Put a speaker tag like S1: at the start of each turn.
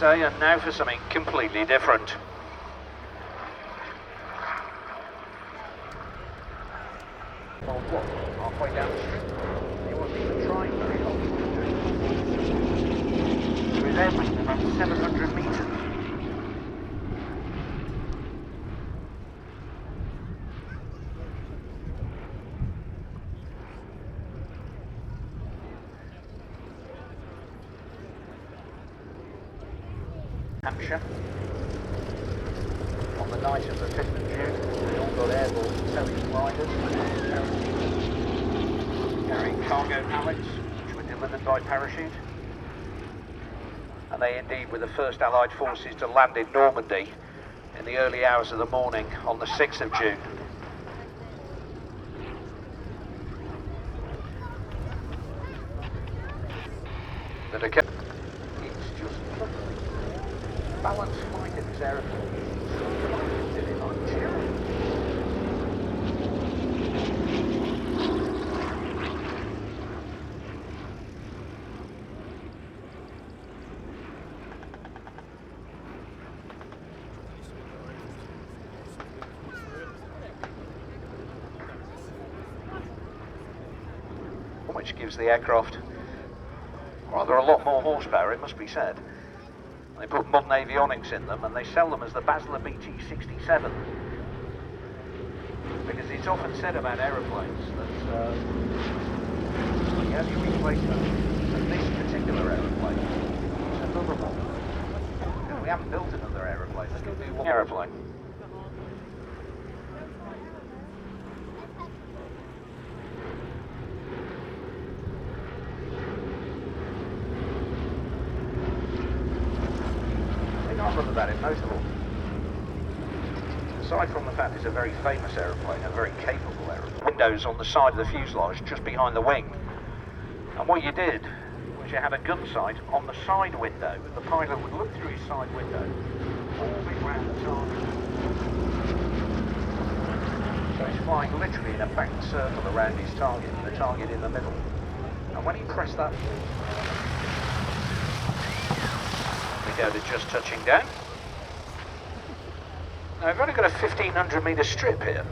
S1: say, and now for something completely different.
S2: Well, what? Halfway down the strip? He wasn't even trying very hard.
S1: He was airborne about 700 metres.
S2: Hampshire. On the night of the 5th of June, we all got airborne towing riders carrying cargo pallets, which were delivered by parachute.
S1: And they indeed were the first Allied forces to land in Normandy in the early hours of the morning on the 6th of June. The Dakota.
S2: It's just lovely. Balance flight in this aeroplane. Did it on chill.
S1: Which gives the aircraft rather a lot more horsepower, it must be said. They put modern avionics in them and they sell them as the Basler BT-67, because it's often said about aeroplanes that the only replacement for this particular aeroplane is another one. No, we haven't built another aeroplane, there's going to be one aeroplane. I love about it most of all, aside from the fact it's a very famous aeroplane, a very capable aeroplane. Windows on the side of the fuselage just behind the wing, and what you did was you had a gun sight on the side window. The pilot would look through his side window all the way round the target, so he's flying literally in a banked circle around his target, the target in the middle, and when he pressed that Dakota just touching down. Now we've only got a 1500 metre strip here.